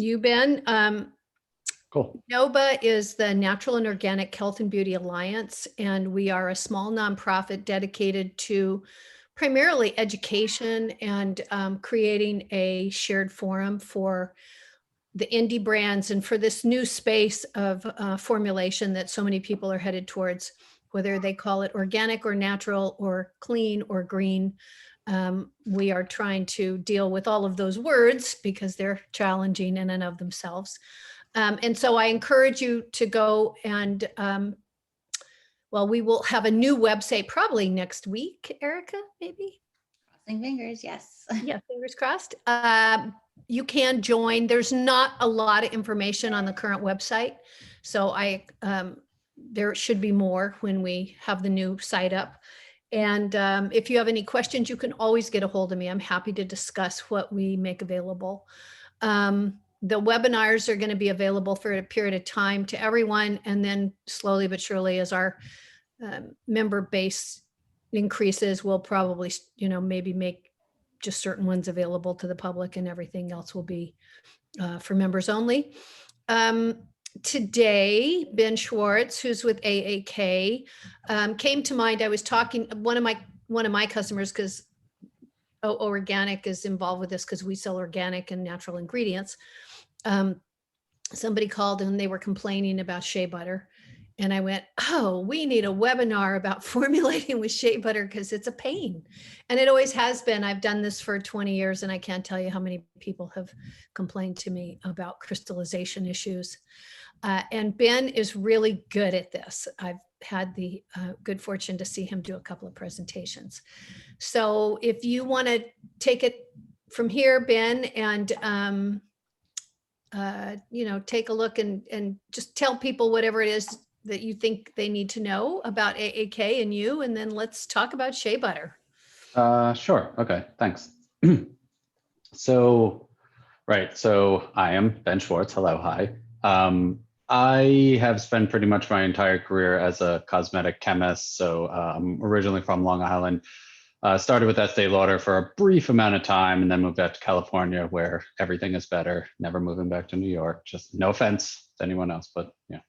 you, Ben. Cool. NOHBA is the Natural and Organic Health and Beauty Alliance, and we are a small nonprofit dedicated to primarily education and creating a shared forum for the indie brands and for this new space of formulation that so many people are headed towards, whether they call it organic or natural or clean or green. We are trying to deal with all of those words because they're challenging in and of themselves. And so I encourage you to go and, well, we will have a new website probably next week, Erica, maybe? Crossing fingers, yes. Yeah, fingers crossed. You can join. There's not a lot of information on the current website. So there should be more when we have the new site up. And if you have any questions, you can always get a hold of me. I'm happy to discuss what we make available. The webinars are going to be available for a period of time to everyone. And then slowly but surely, as our member base increases, we'll probably, maybe make just certain ones available to the public, and everything else will be for members only. Today, Ben Schwartz, who's with AAK, came to mind. I was talking, one of my customers, because Organic is involved with this because we sell organic and natural ingredients. Somebody called and they were complaining about Shea Butter. And I went, oh, we need a webinar about formulating with Shea Butter because it's a pain. And it always has been. I've done this for 20 years and I can't tell you how many people have complained to me about crystallization issues. And Ben is really good at this. I've had the good fortune to see him do a couple of presentations. So if you want to take it from here, Ben, and take a look and just tell people whatever it is that you think they need to know about AAK and you, and then let's talk about Shea Butter. Sure. Okay. Thanks. So I am Ben Schwartz. Hello. Hi. I have spent pretty much my entire career as a cosmetic chemist. So I'm originally from Long Island. Started with Estee Lauder for a brief amount of time and then moved out to California where everything is better. Never moving back to New York. Just no offense to anyone else, but yeah,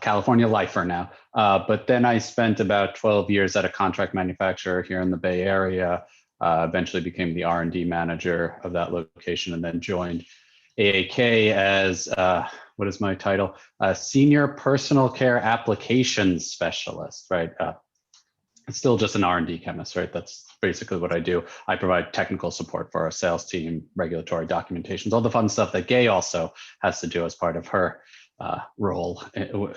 California lifer now. But then I spent about 12 years at a contract manufacturer here in the Bay Area. Eventually became the R&D manager of that location and then joined AAK as, what is my title? Senior Personal Care Applications Specialist, right? It's still just an R&D chemist, right? That's basically what I do. I provide technical support for our sales team, regulatory documentations, all the fun stuff that Gay also has to do as part of her role,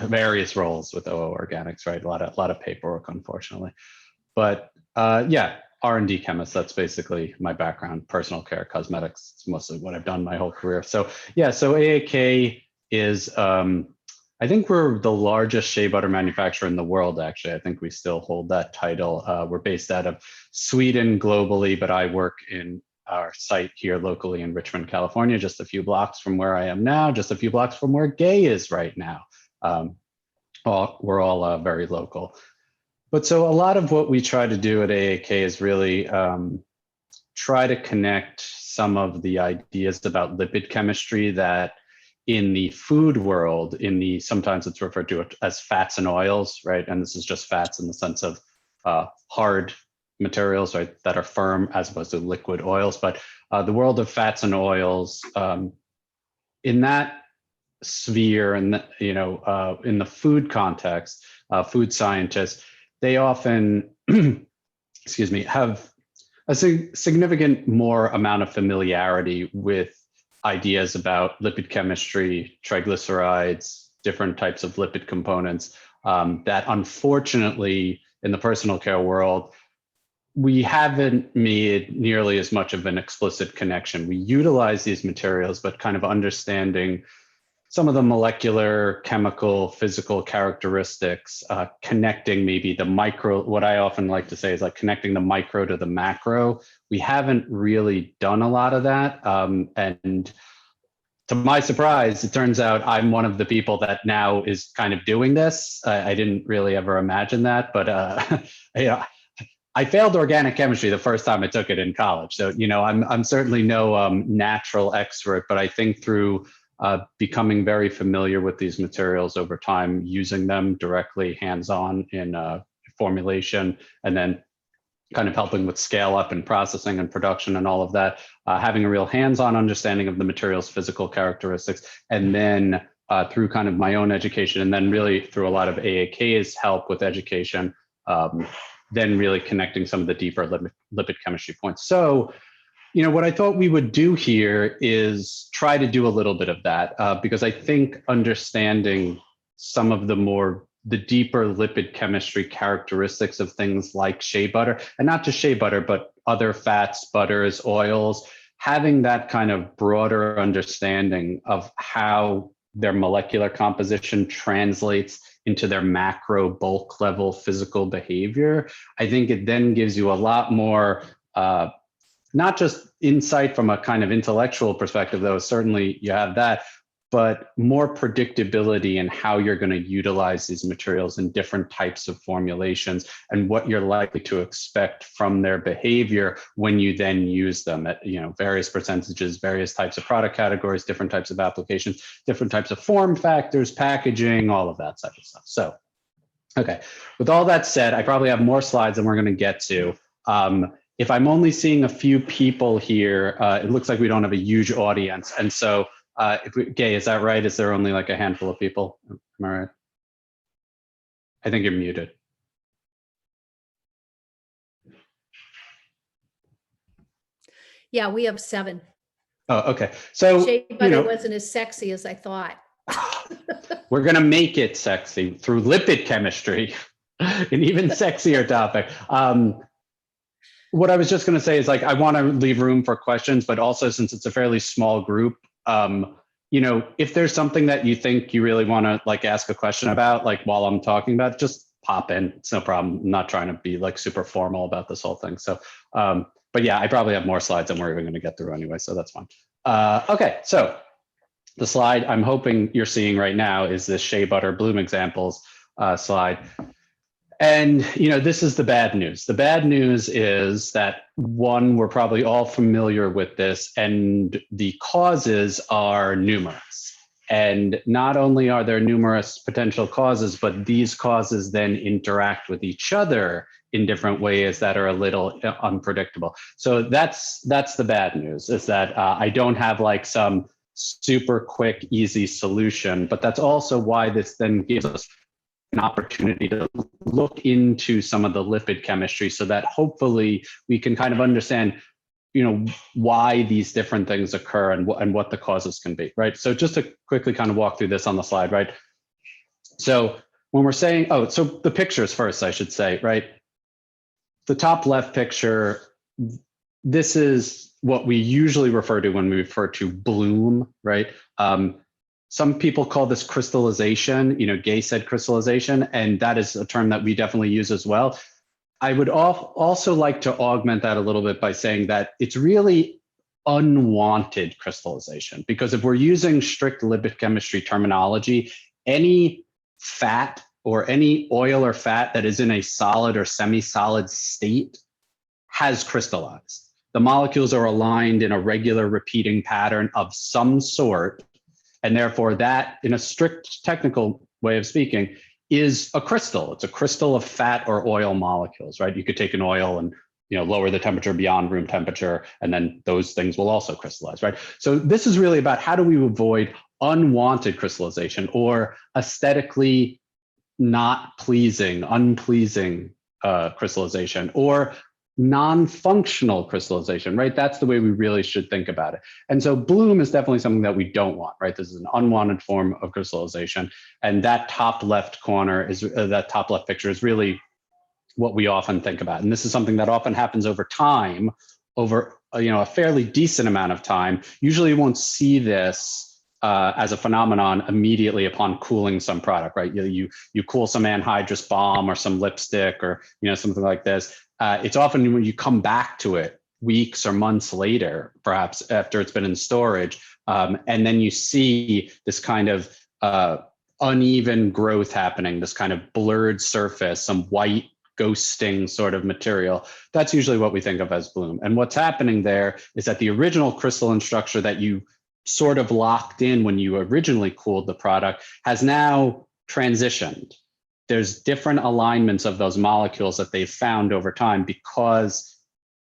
various roles with OO Organics, right? A lot of paperwork, unfortunately. But yeah, R&D chemist, that's basically my background. Personal care, cosmetics, it's mostly what I've done my whole career. So yeah, so AAK is, I think we're the largest shea butter manufacturer in the world, actually. I think we still hold that title. We're based out of Sweden globally, but I work in our site here locally in Richmond, California, just a few blocks from where I am now, just a few blocks from where Gay is right now. We're all very local. But so a lot of what we try to do at AAK is really try to connect some of the ideas about lipid chemistry that in the food world, sometimes it's referred to as fats and oils, right? And this is just fats in the sense of hard materials, right, that are firm as opposed to liquid oils. But the world of fats and oils, in that sphere, and in the food context, food scientists, they often, excuse me, have a significant more amount of familiarity with ideas about lipid chemistry, triglycerides, different types of lipid components that unfortunately in the personal care world, we haven't made nearly as much of an explicit connection. We utilize these materials, but kind of understanding some of the molecular, chemical, physical characteristics, connecting maybe the micro, what I often like to say is like connecting the micro to the macro. We haven't really done a lot of that. And to my surprise, it turns out I'm one of the people that now is kind of doing this. I didn't really ever imagine that, but I failed organic chemistry the first time I took it in college. So, I'm certainly no natural expert, but I think through becoming very familiar with these materials over time, using them directly hands-on in formulation, and then kind of helping with scale up and processing and production and all of that, having a real hands-on understanding of the material's physical characteristics, and then through kind of my own education, and then really through a lot of AAK's help with education, then really connecting some of the deeper lipid chemistry points. So, what I thought we would do here is try to do a little bit of that, because I think understanding some of the deeper lipid chemistry characteristics of things like shea butter, and not just shea butter, but other fats, butters, oils, having that kind of broader understanding of how their molecular composition translates into their macro bulk level physical behavior, I think it then gives you a lot more, not just insight from a kind of intellectual perspective, though certainly you have that, but more predictability in how you're going to utilize these materials in different types of formulations, and what you're likely to expect from their behavior when you then use them at various percentages, various types of product categories, different types of applications, different types of form factors, packaging, all of that type of stuff. So, okay, with all that said, I probably have more slides than we're going to get to. If I'm only seeing a few people here, it looks like we don't have a huge audience, and so. Gay, is that right? Is there only like a handful of people? Am I right? I think you're muted. Yeah, we have 7. Oh, okay. So, Shea butter wasn't as sexy as I thought. We're going to make it sexy through lipid chemistry, an even sexier topic. What I was just going to say is, like, I want to leave room for questions, but also since it's a fairly small group, if there's something that you think you really want to like ask a question about, like while I'm talking about it, just pop in. It's no problem. I'm not trying to be like super formal about this whole thing. So, but yeah, I probably have more slides than we're even going to get through anyway, so that's fine. Okay, so the slide I'm hoping you're seeing right now is this shea butter bloom examples slide. And, this is the bad news. The bad news is that, one, we're probably all familiar with this, and the causes are numerous. And not only are there numerous potential causes, but these causes then interact with each other in different ways that are a little unpredictable. So that's the bad news, is that I don't have like some super quick, easy solution, but that's also why this then gives us an opportunity to look into some of the lipid chemistry, so that hopefully we can kind of understand, why these different things occur and what the causes can be, right? So just to quickly kind of walk through this on the slide, right? So when we're saying, so the pictures first, I should say, right? The top left picture, this is what we usually refer to when we refer to bloom, right? Some people call this crystallization, Gay said crystallization, and that is a term that we definitely use as well. I would also like to augment that a little bit by saying that it's really unwanted crystallization, because if we're using strict lipid chemistry terminology, any fat or any oil or fat that is in a solid or semi-solid state has crystallized. The molecules are aligned in a regular repeating pattern of some sort, and therefore that, in a strict technical way of speaking, is a crystal. It's a crystal of fat or oil molecules, right? You could take an oil and lower the temperature beyond room temperature, and then those things will also crystallize, right? So this is really about how do we avoid unwanted crystallization, or aesthetically not pleasing, unpleasing crystallization, or non-functional crystallization, right? That's the way we really should think about it. And so bloom is definitely something that we don't want, right? This is an unwanted form of crystallization. And that top left corner is, that top left picture is really what we often think about. And this is something that often happens over time, over a fairly decent amount of time. Usually you won't see this as a phenomenon immediately upon cooling some product, right? You cool some anhydrous balm or some lipstick or something like this. It's often when you come back to it weeks or months later, perhaps after it's been in storage, and then you see this kind of uneven growth happening, this kind of blurred surface, some white ghosting sort of material. That's usually what we think of as bloom. And what's happening there is that the original crystalline structure that you sort of locked in when you originally cooled the product has now transitioned. There's different alignments of those molecules that they've found over time because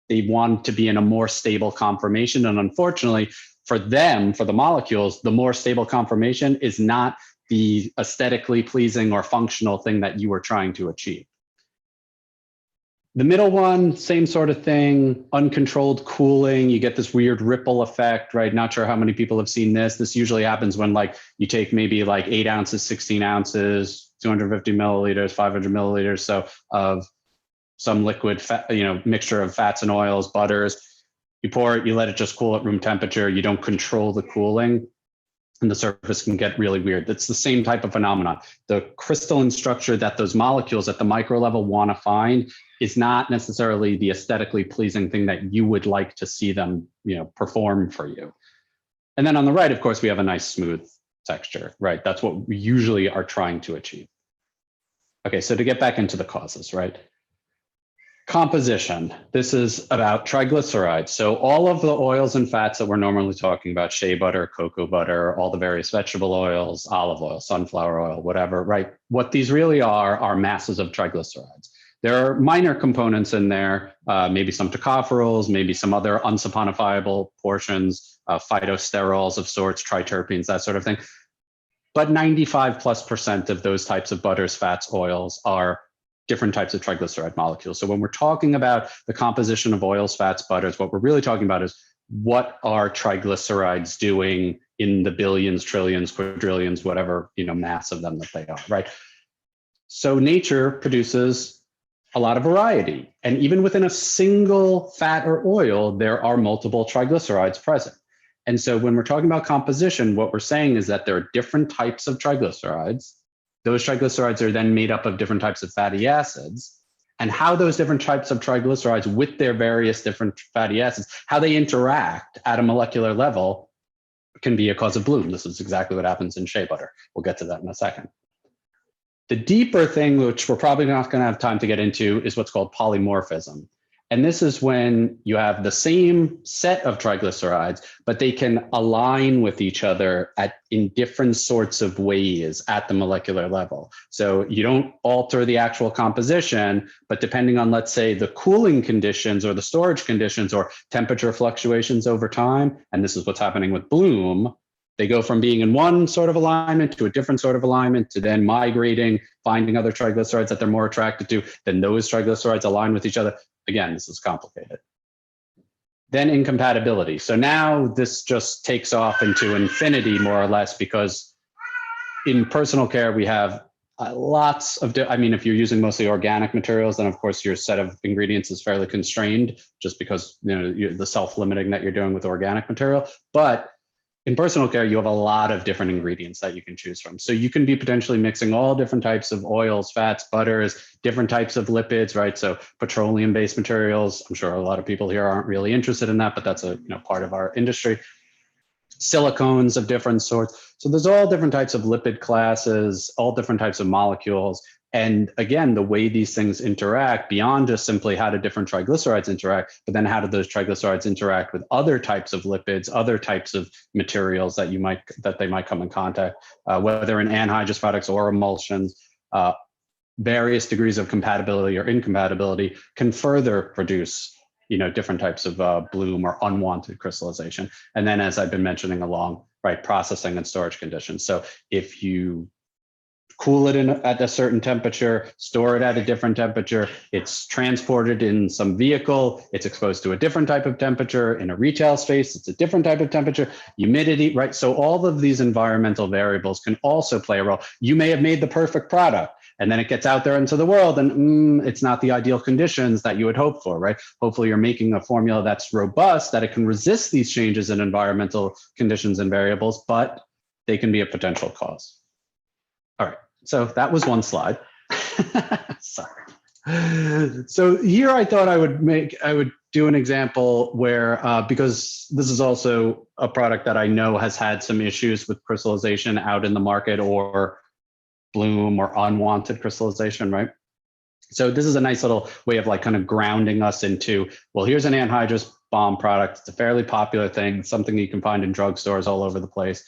they want to be in a more stable conformation. And unfortunately for them, for the molecules, the more stable conformation is not the aesthetically pleasing or functional thing that you were trying to achieve. The middle one, same sort of thing, uncontrolled cooling. You get this weird ripple effect, right? Not sure how many people have seen this. This usually happens when like you take maybe like 8 ounces, 16 ounces, 250 milliliters, 500 milliliters so of some liquid fat, mixture of fats and oils, butters. You pour it, you let it just cool at room temperature. You don't control the cooling, and the surface can get really weird. It's the same type of phenomenon. The crystalline structure that those molecules at the micro level want to find is not necessarily the aesthetically pleasing thing that you would like to see them, perform for you. And then on the right, of course, we have a nice smooth texture, right? That's what we usually are trying to achieve. Okay, so to get back into the causes, right? Composition. This is about triglycerides. So all of the oils and fats that we're normally talking about, shea butter, cocoa butter, all the various vegetable oils, olive oil, sunflower oil, whatever, right? What these really are masses of triglycerides. There are minor components in there, maybe some tocopherols, maybe some other unsaponifiable portions, phytosterols of sorts, triterpenes, that sort of thing. But 95+% of those types of butters, fats, oils are different types of triglyceride molecules. So when we're talking about the composition of oils, fats, butters, what we're really talking about is what are triglycerides doing in the billions, trillions, quadrillions, whatever, mass of them that they are, right? So nature produces a lot of variety. And even within a single fat or oil, there are multiple triglycerides present. And so when we're talking about composition, what we're saying is that there are different types of triglycerides. Those triglycerides are then made up of different types of fatty acids. And how those different types of triglycerides with their various different fatty acids, how they interact at a molecular level can be a cause of bloom. This is exactly what happens in shea butter. We'll get to that in a second. The deeper thing, which we're probably not going to have time to get into, is what's called polymorphism. And this is when you have the same set of triglycerides, but they can align with each other in different sorts of ways at the molecular level. So you don't alter the actual composition, but depending on, let's say, the cooling conditions or the storage conditions or temperature fluctuations over time, and this is what's happening with bloom, they go from being in one sort of alignment to a different sort of alignment to then migrating, finding other triglycerides that they're more attracted to. Then those triglycerides align with each other. Again, this is complicated. Then incompatibility. So now this just takes off into infinity, more or less, because in personal care, we have lots of, if you're using mostly organic materials, then of course your set of ingredients is fairly constrained just because the self-limiting that you're doing with organic material. But in personal care, you have a lot of different ingredients that you can choose from. So you can be potentially mixing all different types of oils, fats, butters, different types of lipids, right? So petroleum-based materials, I'm sure a lot of people here aren't really interested in that, but that's a part of our industry. Silicones of different sorts. So there's all different types of lipid classes, all different types of molecules. And again, the way these things interact beyond just simply how do different triglycerides interact, but then how do those triglycerides interact with other types of lipids, other types of materials that they might come in contact, whether in anhydrous products or emulsions, various degrees of compatibility or incompatibility can further produce different types of bloom or unwanted crystallization. And then, as I've been mentioning along, right, processing and storage conditions. So if you cool it at a certain temperature, store it at a different temperature, it's transported in some vehicle, it's exposed to a different type of temperature, in a retail space, it's a different type of temperature, humidity, right? So all of these environmental variables can also play a role. You may have made the perfect product, and then it gets out there into the world and it's not the ideal conditions that you would hope for, right? Hopefully you're making a formula that's robust, that it can resist these changes in environmental conditions and variables, but they can be a potential cause. All right, so that was one slide. Sorry. So here I thought I would do an example where, because this is also a product that I know has had some issues with crystallization out in the market, or bloom or unwanted crystallization, right? So this is a nice little way of like kind of grounding us into, well, here's an anhydrous balm product. It's a fairly popular thing, something you can find in drugstores all over the place,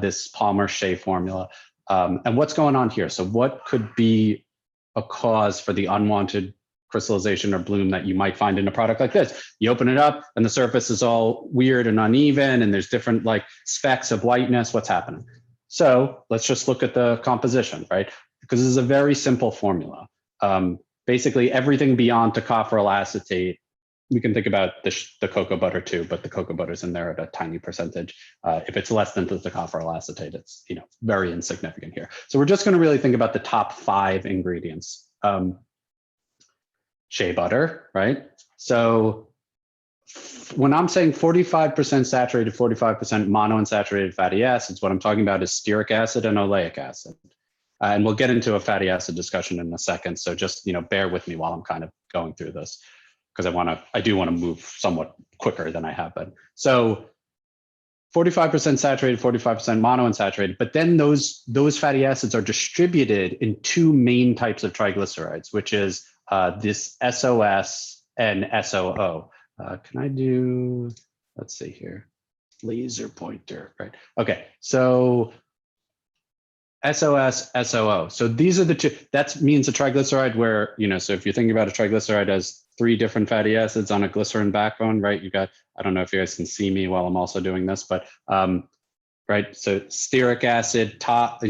this Palmer Shea formula. And what's going on here? So what could be a cause for the unwanted crystallization or bloom that you might find in a product like this? You open it up and the surface is all weird and uneven and there's different like specks of whiteness. What's happening? So let's just look at the composition, right? Because this is a very simple formula. Basically everything beyond tocopherol acetate, we can think about the cocoa butter too, but the cocoa butter's in there at a tiny percentage. If it's less than the tocopherol acetate, it's very insignificant here. So we're just going to really think about the top 5 ingredients. Shea butter, right? So when I'm saying 45% saturated, 45% monounsaturated fatty acids, what I'm talking about is stearic acid and oleic acid. And we'll get into a fatty acid discussion in a second. So just bear with me while I'm kind of going through this, because I do want to move somewhat quicker than I have been. So 45% saturated, 45% monounsaturated, but then those fatty acids are distributed in 2 main types of triglycerides, which is this SOS and SOO. Can I do, let's see here, laser pointer, right? Okay, so SOS, SOO. So these are the 2, that means a triglyceride where, so if you're thinking about a triglyceride as 3 different fatty acids on a glycerin backbone, right? You got, I don't know if you guys can see me while I'm also doing this, but right. So stearic acid, top,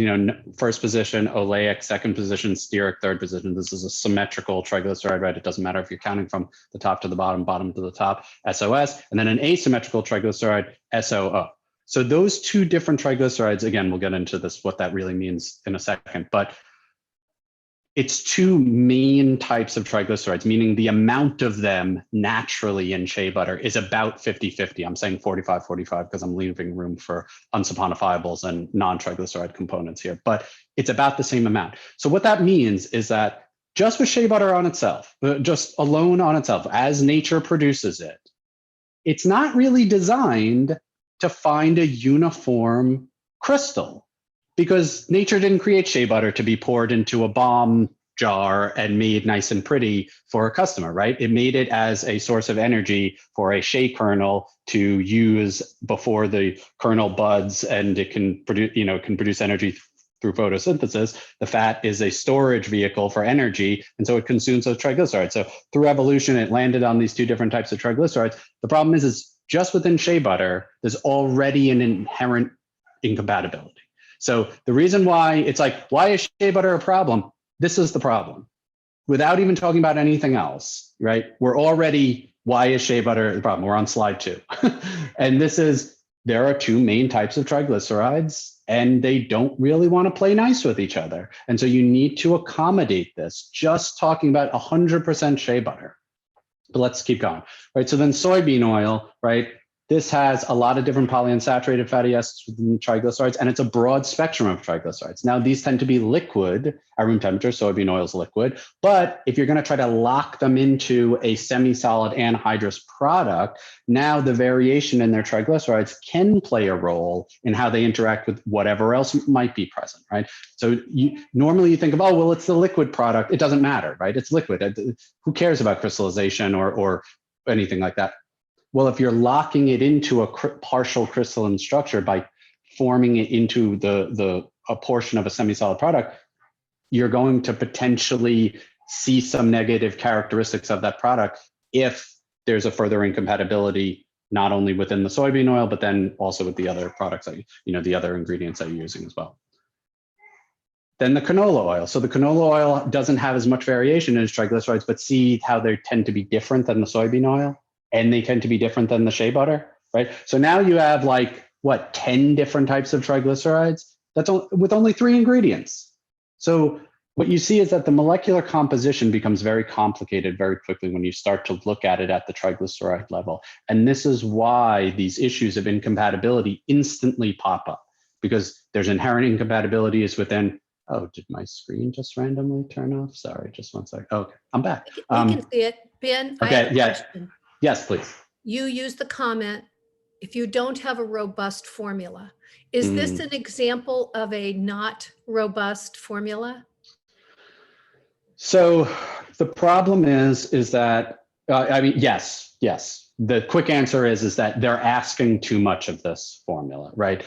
first position, oleic, second position, stearic, third position. This is a symmetrical triglyceride, right? It doesn't matter if you're counting from the top to the bottom, bottom to the top, SOS, and then an asymmetrical triglyceride, SOO. So those 2 different triglycerides, again, we'll get into this, what that really means in a second, but it's 2 main types of triglycerides, meaning the amount of them naturally in shea butter is about 50-50. I'm saying 45-45 because I'm leaving room for unsaponifiables and non-triglyceride components here, but it's about the same amount. So what that means is that just with shea butter on itself, just alone on itself, as nature produces it, it's not really designed to find a uniform crystal, because nature didn't create shea butter to be poured into a balm jar and made nice and pretty for a customer, right? It made it as a source of energy for a shea kernel to use before the kernel buds, and it can produce, can produce energy through photosynthesis. The fat is a storage vehicle for energy, and so it consumes those triglycerides. So through evolution, it landed on these 2 different types of triglycerides. The problem is just within shea butter, there's already an inherent incompatibility. So the reason why it's like, why is shea butter a problem? This is the problem. Without even talking about anything else, right? We're already, why is shea butter the problem? We're on slide 2. And this is, there are 2 main types of triglycerides and they don't really want to play nice with each other. And so you need to accommodate this, just talking about 100% shea butter. But let's keep going, right? So then soybean oil, right? This has a lot of different polyunsaturated fatty acids within triglycerides, and it's a broad spectrum of triglycerides. Now, these tend to be liquid at room temperature. Soybean oil is liquid. But if you're going to try to lock them into a semi-solid anhydrous product, now the variation in their triglycerides can play a role in how they interact with whatever else might be present, right? So normally you think of, oh, well, it's the liquid product. It doesn't matter, right? It's liquid. Who cares about crystallization or anything like that? Well, if you're locking it into a partial crystalline structure by forming it into a portion of a semi-solid product, you're going to potentially see some negative characteristics of that product if there's a further incompatibility, not only within the soybean oil, but then also with the other products that the other ingredients that you're using as well. Then the canola oil. So the canola oil doesn't have as much variation in its triglycerides, but see how they tend to be different than the soybean oil? And they tend to be different than the shea butter, right? So now you have 10 different types of triglycerides? That's with only 3 ingredients. So what you see is that the molecular composition becomes very complicated very quickly when you start to look at it at the triglyceride level. And this is why these issues of incompatibility instantly pop up, because there's inherent incompatibilities within. Oh, did my screen just randomly turn off? Sorry, just one second. Okay, I'm back. We can see it. Ben, I have a question. Yes, please. You use the comment, if you don't have a robust formula. Is this an example of a not robust formula? So the problem is that, I mean, yes. The quick answer is that they're asking too much of this formula, right?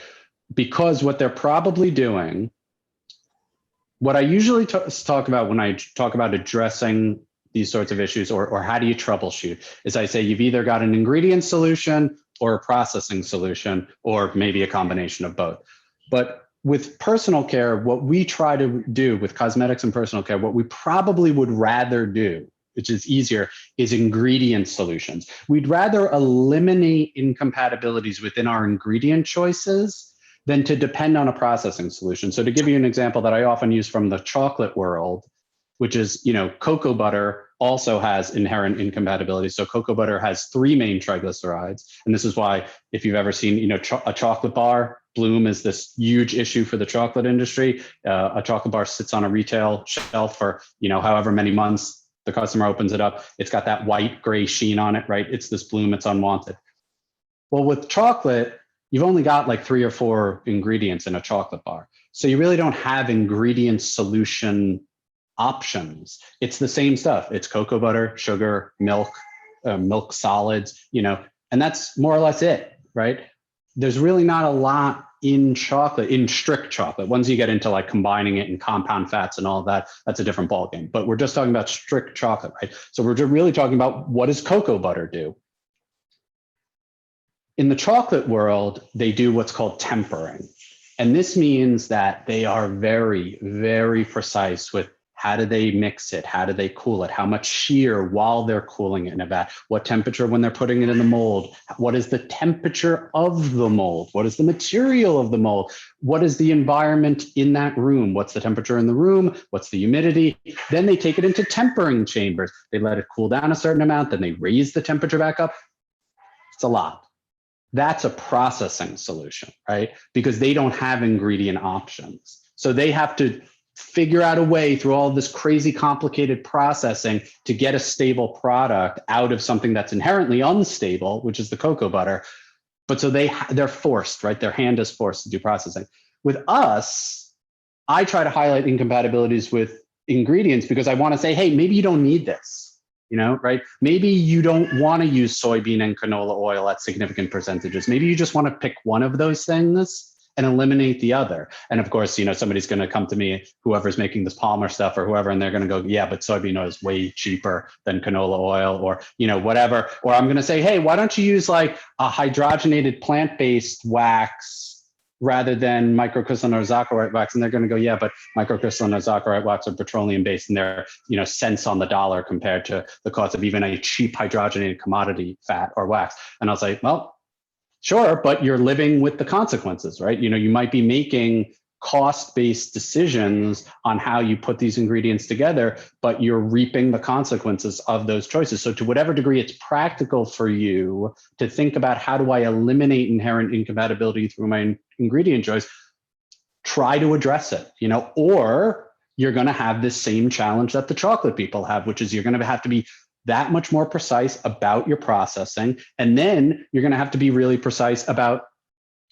Because what they're probably doing, what I usually talk about when I talk about addressing these sorts of issues, or how do you troubleshoot, is I say you've either got an ingredient solution or a processing solution, or maybe a combination of both. But with personal care, what we try to do with cosmetics and personal care, what we probably would rather do, which is easier, is ingredient solutions. We'd rather eliminate incompatibilities within our ingredient choices than to depend on a processing solution. So to give you an example that I often use from the chocolate world, which is, cocoa butter also has inherent incompatibility. So cocoa butter has 3 main triglycerides. And this is why, if you've ever seen, a chocolate bar, bloom is this huge issue for the chocolate industry. A chocolate bar sits on a retail shelf for, however many months. The customer opens it up. It's got that white gray sheen on it, right? It's this bloom, it's unwanted. Well, with chocolate, you've only got like 3 or 4 ingredients in a chocolate bar. So you really don't have ingredient solution options. It's the same stuff. It's cocoa butter, sugar, milk, milk solids, and that's more or less it, right? There's really not a lot in chocolate, in strict chocolate. Once you get into like combining it and compound fats and all of that, that's a different ballgame. But we're just talking about strict chocolate, right? So we're just really talking about, what does cocoa butter do? In the chocolate world, they do what's called tempering. And this means that they are very, very precise with how do they mix it? How do they cool it? How much shear while they're cooling it in a vat? What temperature when they're putting it in the mold? What is the temperature of the mold? What is the material of the mold? What is the environment in that room? What's the temperature in the room? What's the humidity? Then they take it into tempering chambers. They let it cool down a certain amount, then they raise the temperature back up. It's a lot. That's a processing solution, right? Because they don't have ingredient options. So they have to figure out a way through all this crazy complicated processing to get a stable product out of something that's inherently unstable, which is the cocoa butter. But so they're forced, right? Their hand is forced to do processing. With us, I try to highlight incompatibilities with ingredients because I want to say, hey, maybe you don't need this. Right? Maybe you don't want to use soybean and canola oil at significant percentages. Maybe you just want to pick one of those things and eliminate the other. And of course, somebody's going to come to me, whoever's making this Palmer stuff or whoever, and they're going to go, yeah, but soybean oil is way cheaper than canola oil, or, whatever. Or I'm going to say, hey, why don't you use like a hydrogenated plant-based wax rather than microcrystalline or saccharide wax? And they're going to go, yeah, but microcrystalline or saccharide wax are petroleum based, and they're, cents on the dollar compared to the cost of even a cheap hydrogenated commodity fat or wax. And I'll say, well, sure, but you're living with the consequences, right? You might be making cost-based decisions on how you put these ingredients together, but you're reaping the consequences of those choices. So to whatever degree it's practical for you to think about, how do I eliminate inherent incompatibility through my ingredient choice, try to address it, or you're going to have this same challenge that the chocolate people have, which is you're going to have to be that much more precise about your processing. And then you're going to have to be really precise about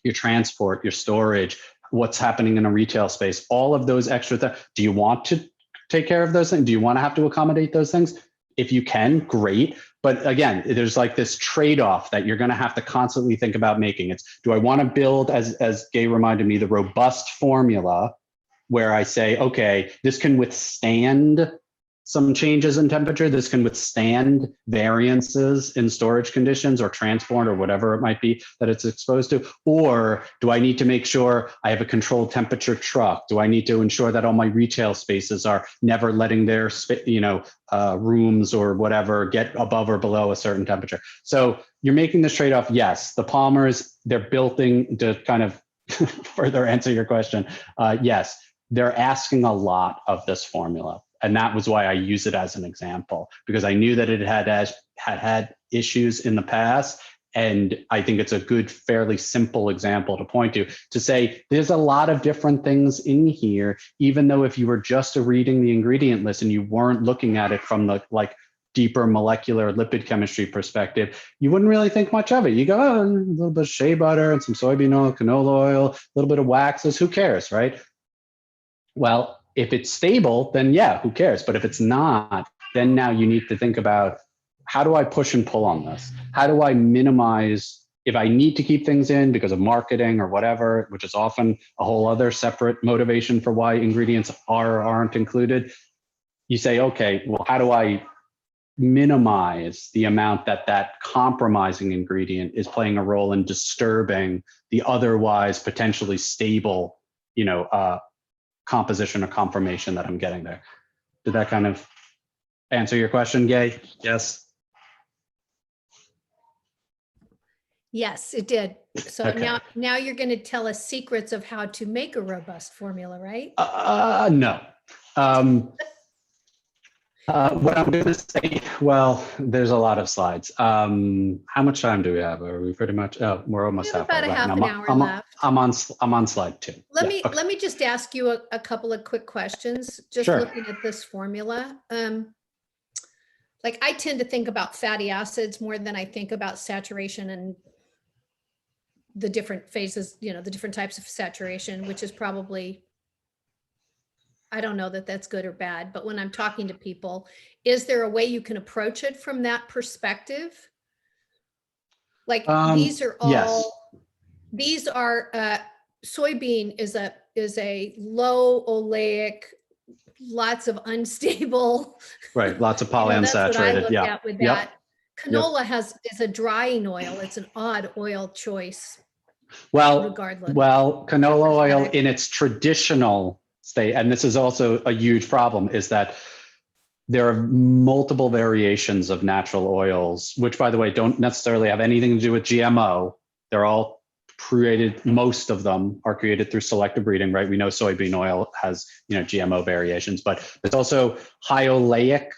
your transport, your storage, what's happening in a retail space, all of those extra things. Do you want to take care of those things? Do you want to have to accommodate those things? If you can, great. But again, there's like this trade-off that you're going to have to constantly think about making. It's, do I want to build, as Gay reminded me, the robust formula where I say, okay, this can withstand some changes in temperature, this can withstand variances in storage conditions or transport or whatever it might be that it's exposed to? Or do I need to make sure I have a controlled temperature truck? Do I need to ensure that all my retail spaces are never letting their rooms or whatever get above or below a certain temperature? So you're making this trade-off. Yes, the Palmers, they're building to kind of further answer your question. Yes, they're asking a lot of this formula. And that was why I use it as an example, because I knew that it had issues in the past. And I think it's a good, fairly simple example to point to say there's a lot of different things in here, even though if you were just reading the ingredient list and you weren't looking at it from the deeper molecular lipid chemistry perspective, you wouldn't really think much of it. You go, oh, a little bit of shea butter and some soybean oil, canola oil, a little bit of waxes, who cares, right? Well, If it's stable, then yeah, who cares? But if it's not, then now you need to think about, how do I push and pull on this? How do I minimize, if I need to keep things in because of marketing or whatever, which is often a whole other separate motivation for why ingredients are or aren't included. You say, okay, well, how do I minimize the amount that that compromising ingredient is playing a role in disturbing the otherwise potentially stable, composition or conformation that I'm getting there. Did that kind of answer your question, Gay? Yes. Yes, it did. So Okay. now you're going to tell us secrets of how to make a robust formula, right? No. What I'm going to say, well, there's a lot of slides. How much time do we have? Are we pretty much? Oh, we're almost We have halfway. about a Right. half And an hour left. I'm on slide 2. Let me just ask you a couple of quick questions. Just Sure. looking at this formula. Like I tend to think about fatty acids more than I think about saturation and the different phases, the different types of saturation, which is probably, I don't know that that's good or bad, but when I'm talking to people, is there a way you can approach it from that perspective? Like these are all, yes. these are, soybean is a low oleic, lots of unstable. Right. Lots of That's what I polyunsaturated. look Yeah. at with Yep. that. Canola is a drying oil. It's an odd oil choice. Well, regardless. Canola oil Aesthetic. in its traditional state, and this is also a huge problem, is that there are multiple variations of natural oils, which, by the way, don't necessarily have anything to do with GMO. They're all created, most of them are created through selective breeding, right? We know soybean oil has, GMO variations, but there's also high oleic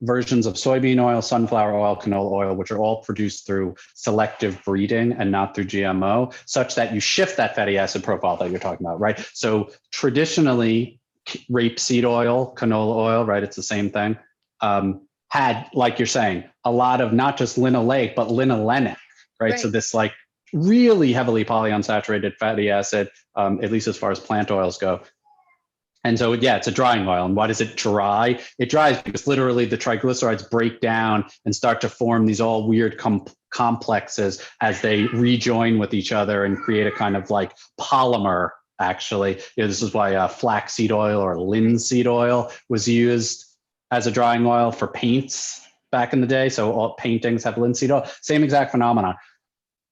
versions of soybean oil, sunflower oil, canola oil, which are all produced through selective breeding and not through GMO, such that you shift that fatty acid profile that you're talking about, right? So traditionally, rapeseed oil, canola oil, right? It's the same thing. Had, like you're saying, a lot of not just linoleic, but linolenic, right? So this like really heavily polyunsaturated fatty acid, at least as far as plant oils go. And so, yeah, it's a drying oil. And why does it dry? It dries because literally the triglycerides break down and start to form these all weird complexes as they rejoin with each other and create a kind of like polymer, actually. This is why flaxseed oil or linseed oil was used as a drying oil for paints back in the day. So all paintings have linseed oil, same exact phenomenon.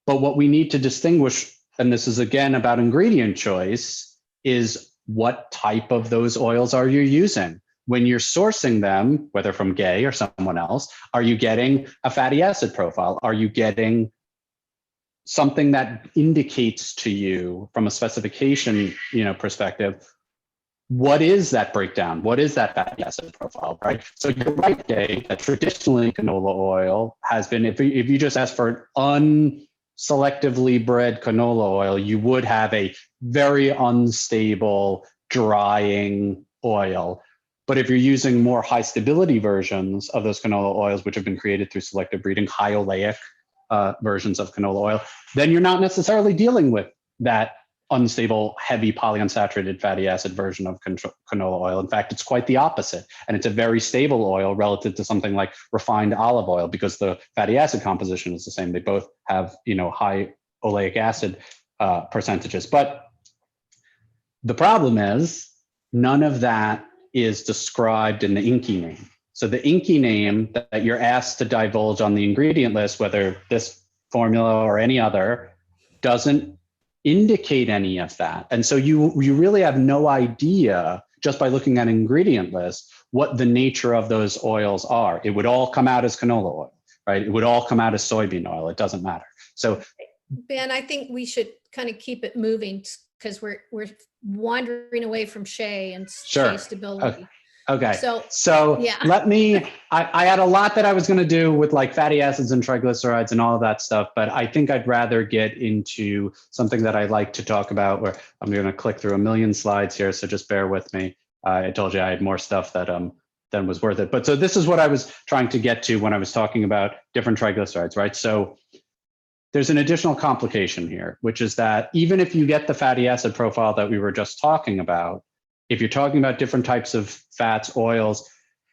But what we need to distinguish, and this is again about ingredient choice, is what type of those oils are you using? When you're sourcing them, whether from Gay or someone else, are you getting a fatty acid profile? Are you getting something that indicates to you from a specification, perspective, what is that breakdown? What is that fatty acid profile, right? So you're right, Gay, that traditionally canola oil has been, if you just ask for unselectively bred canola oil, you would have a very unstable drying oil. But if you're using more high stability versions of those canola oils, which have been created through selective breeding, high oleic versions of canola oil, then you're not necessarily dealing with that unstable, heavy polyunsaturated fatty acid version of canola oil. In fact, it's quite the opposite. And it's a very stable oil relative to something like refined olive oil, because the fatty acid composition is the same. They both have, high oleic acid percentages. But the problem is none of that is described in the INCI name. So the INCI name that you're asked to divulge on the ingredient list, whether this formula or any other, doesn't indicate any of that. And so you really have no idea, just by looking at an ingredient list, what the nature of those oils are. It would all come out as canola oil, right? It would all come out as soybean oil. It doesn't matter. So Ben, I think we should kind of keep it moving because we're wandering away from Shea and Shea stability. Okay. So yeah. Let me, I had a lot that I was going to do with like fatty acids and triglycerides and all of that stuff, but I think I'd rather get into something that I like to talk about, where I'm going to click through a million slides here. So just bear with me. I told you I had more stuff that than was worth it. But so this is what I was trying to get to when I was talking about different triglycerides, right? So there's an additional complication here, which is that even if you get the fatty acid profile that we were just talking about, if you're talking about different types of fats, oils,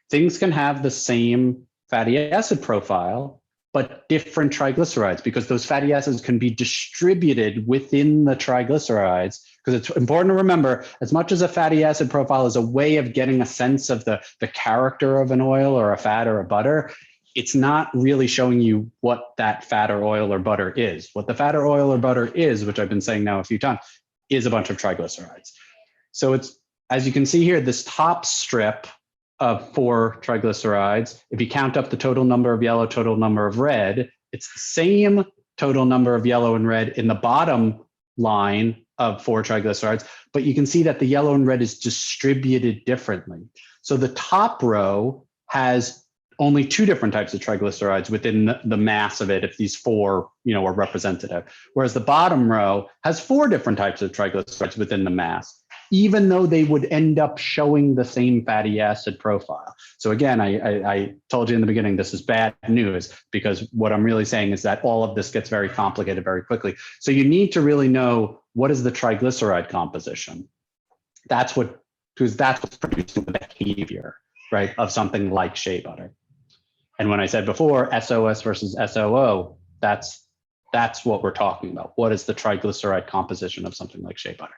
things can have the same fatty acid profile, but different triglycerides, because those fatty acids can be distributed within the triglycerides. Because it's important to remember, as much as a fatty acid profile is a way of getting a sense of the character of an oil or a fat or a butter, it's not really showing you what that fat or oil or butter is. What the fat or oil or butter is, which I've been saying now a few times, is a bunch of triglycerides. So it's, as you can see here, this top strip of 4 triglycerides, if you count up the total number of yellow, total number of red, it's the same total number of yellow and red in the bottom line of 4 triglycerides, but you can see that the yellow and red is distributed differently. So the top row has only 2 different types of triglycerides within the mass of it, if these 4, are representative. Whereas the bottom row has 4 different types of triglycerides within the mass, even though they would end up showing the same fatty acid profile. So again, I told you in the beginning, this is bad news, because what I'm really saying is that all of this gets very complicated very quickly. So you need to really know, what is the triglyceride composition? Because that's what's producing the behavior, right, of something like shea butter. And when I said before, SOS versus SOO, that's what we're talking about. What is the triglyceride composition of something like shea butter?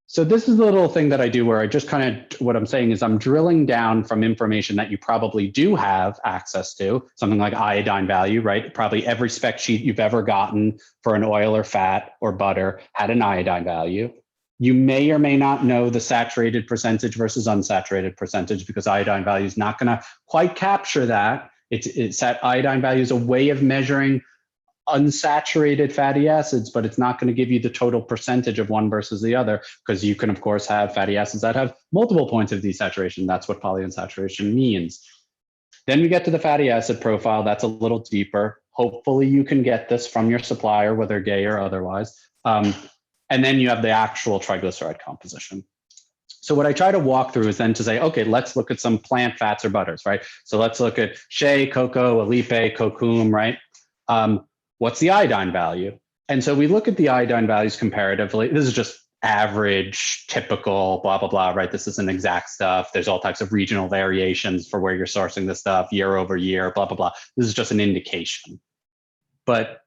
So this is the little thing that I do where I just what I'm saying is I'm drilling down from information that you probably do have access to, something like iodine value, right? Probably every spec sheet you've ever gotten for an oil or fat or butter had an iodine value. You may or may not know the saturated percentage versus unsaturated percentage, because iodine value is not going to quite capture that. It's that iodine value is a way of measuring unsaturated fatty acids, but it's not going to give you the total percentage of one versus the other, because you can, of course, have fatty acids that have multiple points of desaturation. That's what polyunsaturation means. Then we get to the fatty acid profile. That's a little deeper. Hopefully you can get this from your supplier, whether gay or otherwise. And then you have the actual triglyceride composition. So what I try to walk through is then to say, okay, let's look at some plant fats or butters, right? So let's look at shea, cocoa, alipe, cocoon, right? What's the iodine value? And so we look at the iodine values comparatively. This is just average, typical, blah, blah, blah, right? This isn't exact stuff. There's all types of regional variations for where you're sourcing this stuff, year over year, blah, blah, blah. This is just an indication. But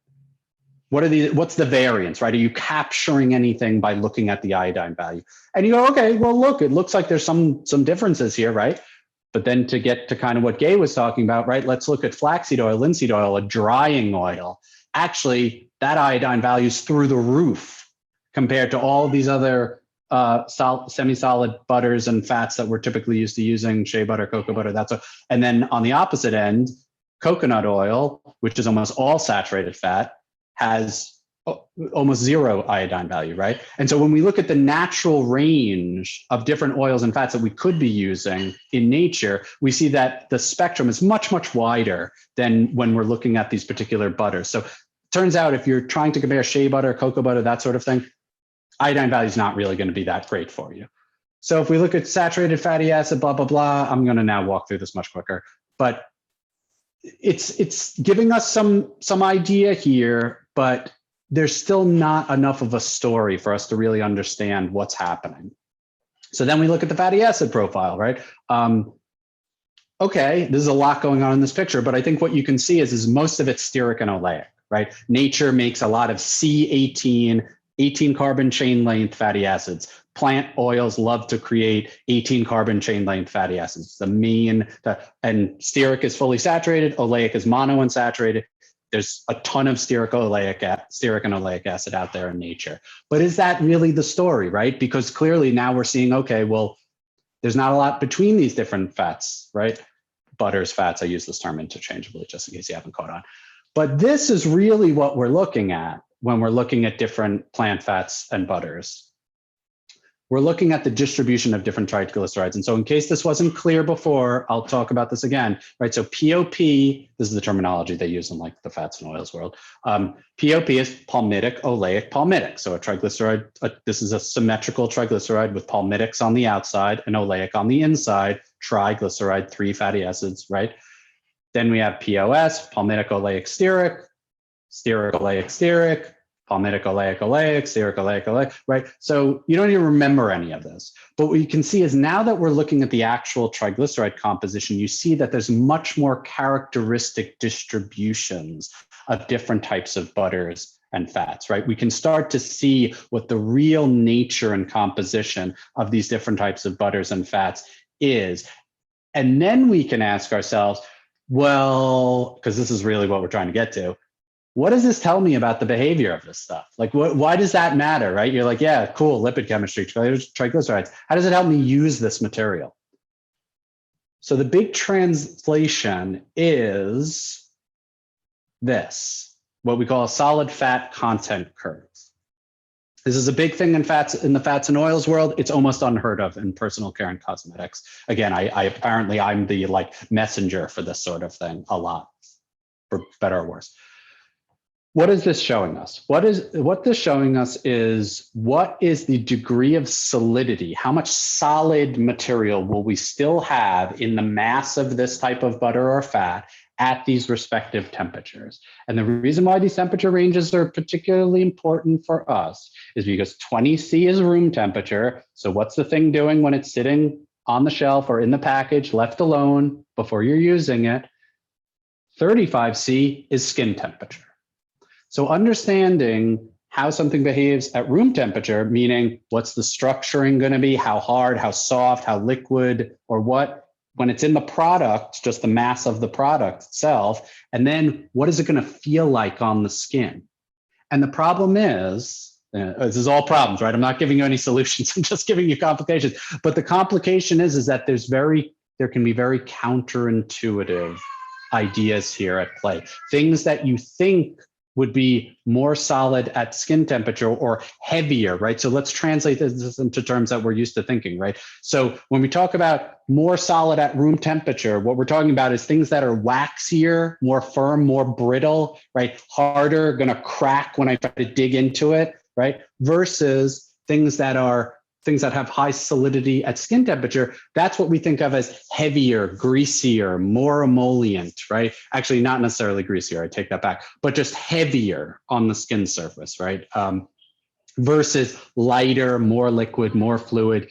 what's the variance, right? Are you capturing anything by looking at the iodine value? And you go, okay, well, look, it looks like there's some differences here, right? But then to get to kind of what Gay was talking about, right? Let's look at flaxseed oil, linseed oil, a drying oil. Actually, that iodine value is through the roof compared to all these other semi-solid butters and fats that we're typically used to using, shea butter, cocoa butter, and then on the opposite end, coconut oil, which is almost all saturated fat, has almost 0 iodine value, right? And so when we look at the natural range of different oils and fats that we could be using in nature, we see that the spectrum is much, much wider than when we're looking at these particular butters. So it turns out if you're trying to compare shea butter, cocoa butter, that sort of thing, iodine value is not really going to be that great for you. So if we look at saturated fatty acid, blah, blah, blah, I'm going to now walk through this much quicker, but it's giving us some idea here, but there's still not enough of a story for us to really understand what's happening. So then we look at the fatty acid profile, right? Okay, there's a lot going on in this picture, but I think what you can see is most of it's stearic and oleic, right? Nature makes a lot of C18, 18 carbon chain length fatty acids. Plant oils love to create 18 carbon chain length fatty acids. And stearic is fully saturated, oleic is monounsaturated. There's a ton of stearic and oleic acid out there in nature. But is that really the story, right? Because clearly now we're seeing, okay, well, there's not a lot between these different fats, right? Butters, fats, I use this term interchangeably just in case you haven't caught on. But this is really what we're looking at when we're looking at different plant fats and butters. We're looking at the distribution of different triglycerides. And so in case this wasn't clear before, I'll talk about this again, right? So POP, this is the terminology they use in like the fats and oils world. POP is palmitic, oleic, palmitic. So a triglyceride, this is a symmetrical triglyceride with palmitics on the outside and oleic on the inside, triglyceride, 3 fatty acids, right? Then we have POS, palmitic, oleic, stearic, stearic, oleic, stearic, palmitic, oleic, oleic, stearic, oleic, oleic, right? So you don't even remember any of this. But what you can see is now that we're looking at the actual triglyceride composition, you see that there's much more characteristic distributions of different types of butters and fats, right? We can start to see what the real nature and composition of these different types of butters and fats is. And then we can ask ourselves, well, because this is really what we're trying to get to, what does this tell me about the behavior of this stuff? Like, why does that matter, right? You're like, yeah, cool, lipid chemistry, triglycerides. How does it help me use this material? So the big translation is this, what we call a solid fat content curve. This is a big thing in the fats and oils world. It's almost unheard of in personal care and cosmetics. Again, apparently I'm the messenger for this sort of thing a lot, for better or worse. What is this showing us? What this showing us is what is the degree of solidity? How much solid material will we still have in the mass of this type of butter or fat at these respective temperatures? And the reason why these temperature ranges are particularly important for us is because 20°C is room temperature. So what's the thing doing when it's sitting on the shelf or in the package, left alone before you're using it? 35°C is skin temperature. So understanding how something behaves at room temperature, meaning what's the structuring going to be, how hard, how soft, how liquid, or what, when it's in the product, just the mass of the product itself, and then what is it going to feel like on the skin? And the problem is, this is all problems, right? I'm not giving you any solutions. I'm just giving you complications. But the complication is that there can be very counterintuitive ideas here at play. Things that you think would be more solid at skin temperature or heavier, right? So let's translate this into terms that we're used to thinking, right? So when we talk about more solid at room temperature, what we're talking about is things that are waxier, more firm, more brittle, right? Harder, gonna crack when I try to dig into it, right? Versus things that have high solidity at skin temperature. That's what we think of as heavier, greasier, more emollient, right? Actually, not necessarily greasier, I take that back, but just heavier on the skin surface, right? Versus lighter, more liquid, more fluid,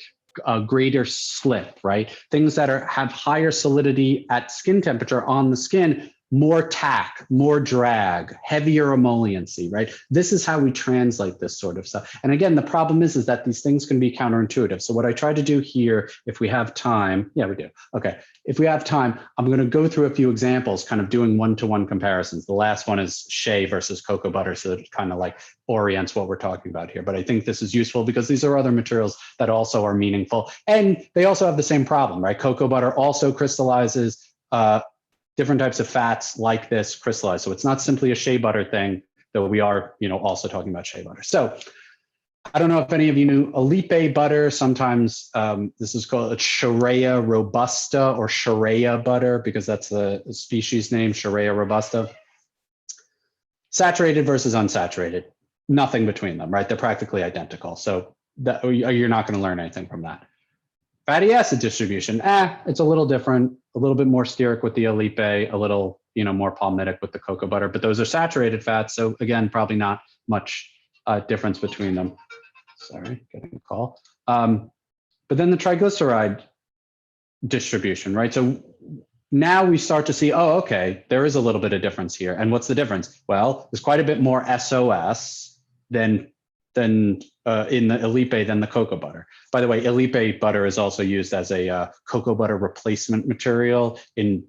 greater slip, right? Things that have higher solidity at skin temperature on the skin, more tack, more drag, heavier emolliency, right? This is how we translate this sort of stuff. And again, the problem is that these things can be counterintuitive. So what I try to do here, if we have time, yeah, we do. Okay, if we have time, I'm going to go through a few examples, kind of doing one-to-one comparisons. The last one is shea versus cocoa butter, so that it kind of orients what we're talking about here. But I think this is useful because these are other materials that also are meaningful. And they also have the same problem, right? Cocoa butter also crystallizes, different types of fats like this crystallize. So it's not simply a shea butter thing, though we are, also talking about shea butter. So I don't know if any of you knew Olipe butter. Sometimes this is called Shea robusta or Shea butter because that's the species name, Shea robusta. Saturated versus unsaturated, nothing between them, right? They're practically identical. So you're not going to learn anything from that. Fatty acid distribution, it's a little different, a little bit more stearic with the Olipe, a little, more palmitic with the cocoa butter, but those are saturated fats. So again, probably not much difference between them. Sorry, getting a call. But then the triglyceride distribution, right? So now we start to see, oh, okay, there is a little bit of difference here. And what's the difference? Well, there's quite a bit more SOS than in the Olipe than the cocoa butter. By the way, Olipe butter is also used as a cocoa butter replacement material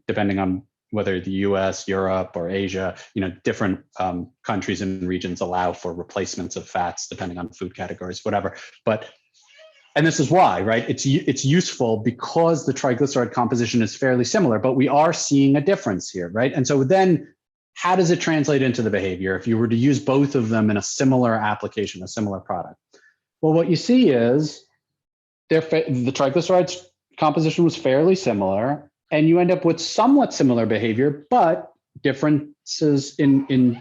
depending on whether the US, Europe, or Asia, different countries and regions allow for replacements of fats depending on food categories, whatever. And this is why, right? It's useful because the triglyceride composition is fairly similar, but we are seeing a difference here, right? And so then how does it translate into the behavior if you were to use both of them in a similar application, a similar product? Well, what you see is the triglycerides composition was fairly similar, and you end up with somewhat similar behavior, but differences in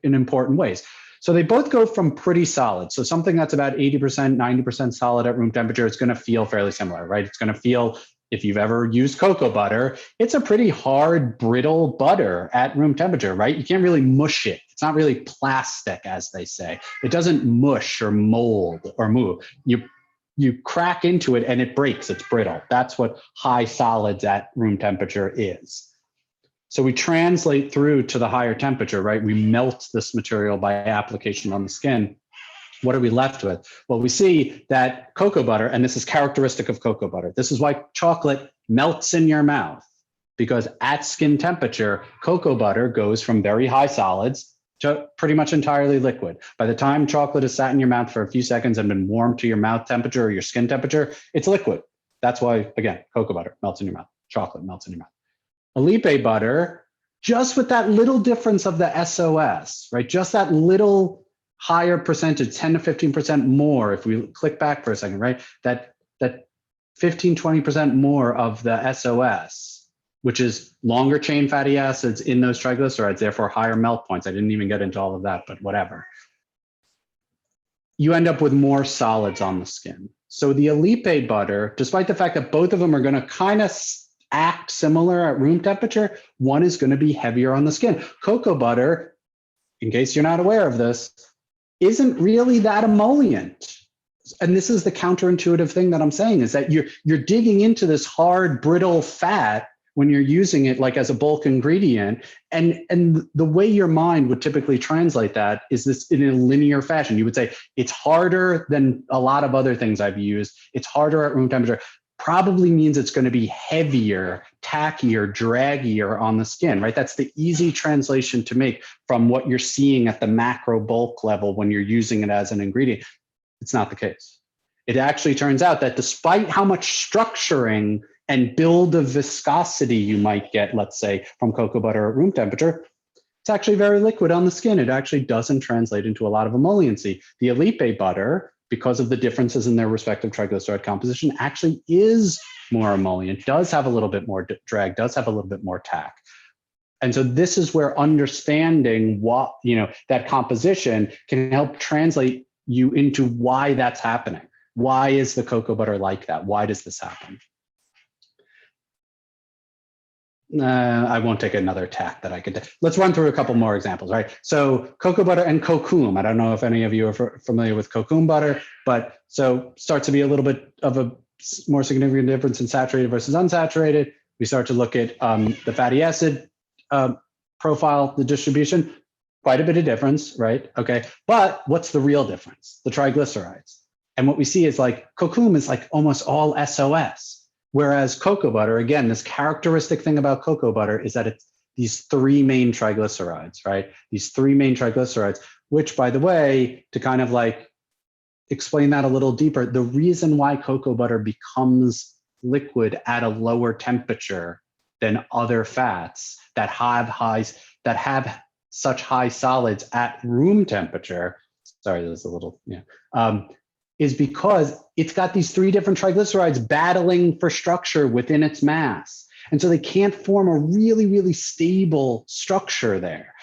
important ways. So they both go from pretty solid. So something that's about 80%, 90% solid at room temperature, it's going to feel fairly similar, right? It's going to feel, if you've ever used cocoa butter, it's a pretty hard, brittle butter at room temperature, right? You can't really mush it. It's not really plastic, as they say. It doesn't mush or mold or move. You crack into it and it breaks, it's brittle. That's what high solids at room temperature is. So we translate through to the higher temperature, right? We melt this material by application on the skin. What are we left with? Well, we see that cocoa butter, and this is characteristic of cocoa butter. This is why chocolate melts in your mouth, because at skin temperature, cocoa butter goes from very high solids to pretty much entirely liquid. By the time chocolate has sat in your mouth for a few seconds and been warmed to your mouth temperature or your skin temperature, it's liquid. That's why, again, cocoa butter melts in your mouth, chocolate melts in your mouth. Alipe butter, just with that little difference of the SOS, right? Just that little higher percentage, 10 to 15% more, if we click back for a second, right? That 15, 20% more of the SOS, which is longer chain fatty acids in those triglycerides, therefore higher melt points. I didn't even get into all of that, but whatever. You end up with more solids on the skin. So the Alipe butter, despite the fact that both of them are going to kind of act similar at room temperature, one is going to be heavier on the skin. Cocoa butter, in case you're not aware of this, isn't really that emollient. And this is the counterintuitive thing that I'm saying, is that you're digging into this hard, brittle fat when you're using it like as a bulk ingredient. And the way your mind would typically translate that is this in a linear fashion. You would say, it's harder than a lot of other things I've used. It's harder at room temperature. Probably means it's going to be heavier, tackier, draggier on the skin, right? That's the easy translation to make from what you're seeing at the macro bulk level when you're using it as an ingredient. It's not the case. It actually turns out that despite how much structuring and build of viscosity you might get, let's say, from cocoa butter at room temperature, it's actually very liquid on the skin. It actually doesn't translate into a lot of emolliency. The Alipe butter, because of the differences in their respective triglyceride composition, actually is more emollient, does have a little bit more drag, does have a little bit more tack. And so this is where understanding what, that composition can help translate you into why that's happening. Why is the cocoa butter like that? Why does this happen? I won't take another tack that I could take. Let's run through a couple more examples, right? So cocoa butter and Cocoon. I don't know if any of you are familiar with Cocoon butter, but so starts to be a little bit of a more significant difference in saturated versus unsaturated. We start to look at the fatty acid profile, the distribution, quite a bit of difference, right? Okay, but what's the real difference? The triglycerides. And what we see is like Cocoon is like almost all SOS. Whereas cocoa butter, again, this characteristic thing about cocoa butter is that it's these three main triglycerides, right? These three main triglycerides, which, by the way, to kind of like explain that a little deeper, the reason why cocoa butter becomes liquid at a lower temperature than other fats that have such high solids at room temperature, sorry, there's a little, is because it's got these three different triglycerides battling for structure within its mass. And so they can't form a really, really stable structure there.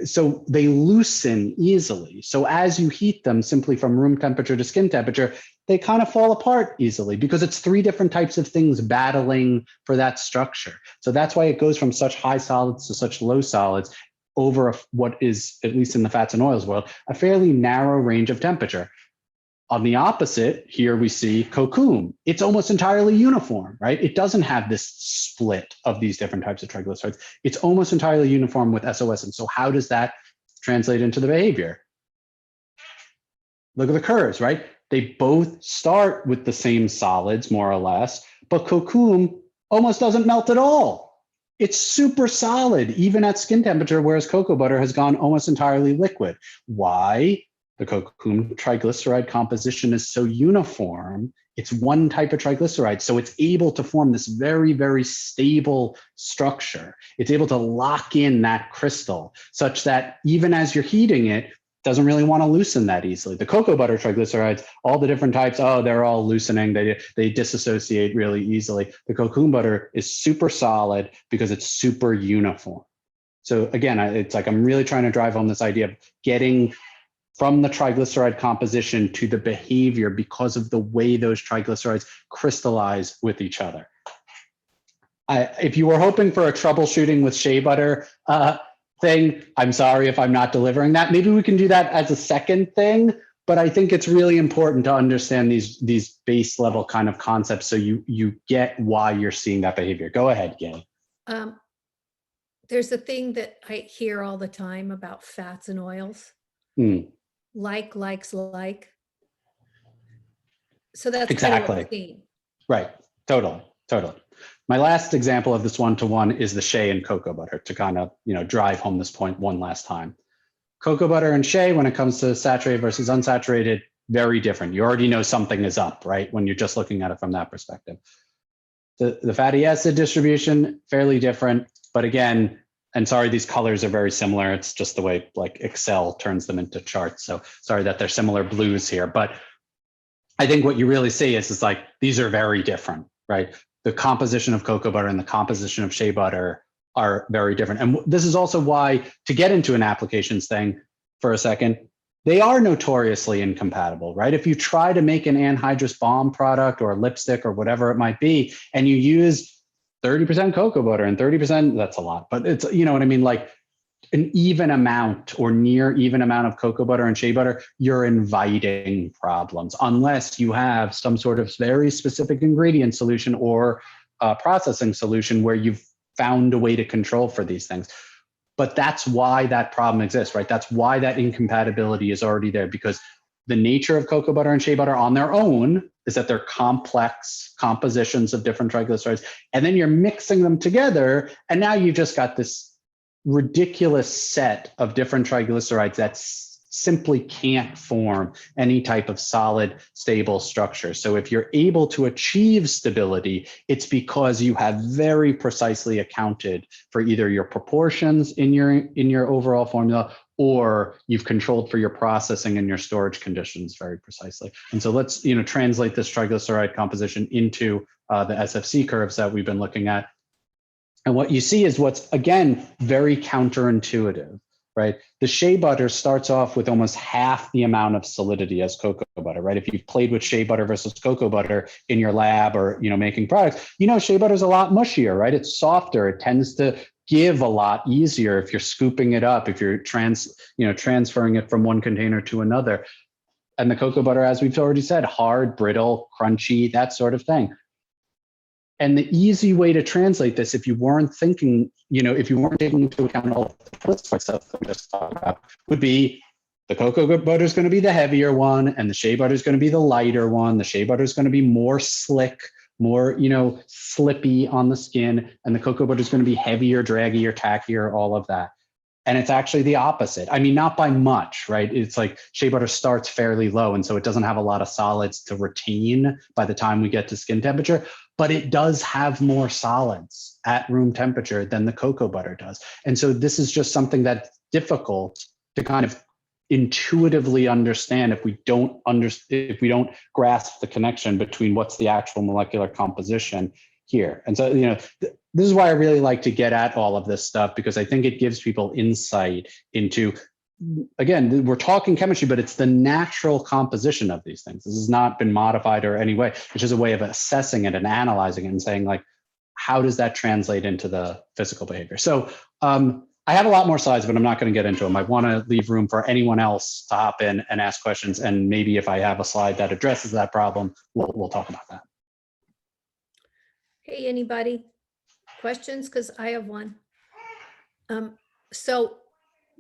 So they loosen easily. So as you heat them simply from room temperature to skin temperature, they kind of fall apart easily because it's three different types of things battling for that structure. So that's why it goes from such high solids to such low solids over what is, at least in the fats and oils world, a fairly narrow range of temperature. On the opposite, here we see Cocoon. It's almost entirely uniform, right? It doesn't have this split of these different types of triglycerides. It's almost entirely uniform with SOS. And so how does that translate into the behavior? Look at the curves, right? They both start with the same solids, more or less, but Cocoon almost doesn't melt at all. It's super solid, even at skin temperature, whereas cocoa butter has gone almost entirely liquid. Why? The Cocoon triglyceride composition is so uniform. It's one type of triglyceride, so it's able to form this very, very stable structure. It's able to lock in that crystal such that even as you're heating it, doesn't really want to loosen that easily. The cocoa butter triglycerides, all the different types, they're all loosening. They disassociate really easily. The Cocoon butter is super solid because it's super uniform. So again, it's like I'm really trying to drive home this idea of getting from the triglyceride composition to the behavior because of the way those triglycerides crystallize with each other. If you were hoping for a troubleshooting with shea butter thing. I'm sorry if I'm not delivering that. Maybe we can do that as a second thing, but I think it's really important to understand these base level kind of concepts so you get why you're seeing that behavior. Go ahead, Gay. There's a thing that I hear all the time about fats and oils. Likes like. So that's kind of what Exactly. we're seeing. Right. Totally. My last example of this one-to-one is the shea and cocoa butter to kind of, drive home this point one last time. Cocoa butter and shea, when it comes to saturated versus unsaturated, very different. You already know something is up, right? When you're just looking at it from that perspective. The fatty acid distribution, fairly different. But again, and sorry, these colors are very similar. It's just the way like Excel turns them into charts. So sorry that they're similar blues here. But I think what you really see is like, these are very different, right? The composition of cocoa butter and the composition of shea butter are very different. And this is also why, to get into an applications thing for a second, they are notoriously incompatible, right? If you try to make an anhydrous balm product or lipstick or whatever it might be, and you use 30% cocoa butter and 30%, that's a lot, but it's, you know what I mean? Like an even amount or near even amount of cocoa butter and shea butter, you're inviting problems unless you have some sort of very specific ingredient solution or processing solution where you've found a way to control for these things. But that's why that problem exists, right? That's why that incompatibility is already there, because the nature of cocoa butter and shea butter on their own is that they're complex compositions of different triglycerides. And then you're mixing them together. And now you've just got this ridiculous set of different triglycerides that simply can't form any type of solid, stable structure. So if you're able to achieve stability, it's because you have very precisely accounted for either your proportions in your overall formula, or you've controlled for your processing and your storage conditions very precisely. And so let's translate this triglyceride composition into the SFC curves that we've been looking at. And what you see is what's, again, very counterintuitive, right? The shea butter starts off with almost half the amount of solidity as cocoa butter, right? If you've played with shea butter versus cocoa butter in your lab or, making products, shea butter is a lot mushier, right? It's softer. It tends to give a lot easier if you're scooping it up, if you're transferring it from one container to another. And the cocoa butter, as we've already said, hard, brittle, crunchy, that sort of thing. And the easy way to translate this, if you weren't thinking, if you weren't taking into account all the stuff that we just talked about, would be the cocoa butter is going to be the heavier one, and the shea butter is going to be the lighter one. The shea butter is going to be more slick, more, slippy on the skin, and the cocoa butter is going to be heavier, draggier, tackier, all of that. And it's actually the opposite. I mean, not by much, right? It's like shea butter starts fairly low, and so it doesn't have a lot of solids to retain by the time we get to skin temperature, but it does have more solids at room temperature than the cocoa butter does. And so this is just something that's difficult to kind of intuitively understand if we don't grasp the connection between what's the actual molecular composition here. And so, this is why I really like to get at all of this stuff, because I think it gives people insight into, again, we're talking chemistry, but it's the natural composition of these things. This has not been modified or any way. It's just a way of assessing it and analyzing it and saying, like, how does that translate into the physical behavior? So I have a lot more slides, but I'm not going to get into them. I want to leave room for anyone else to hop in and ask questions. And maybe if I have a slide that addresses that problem, we'll talk about that. Hey, anybody? Questions? Because I have one. So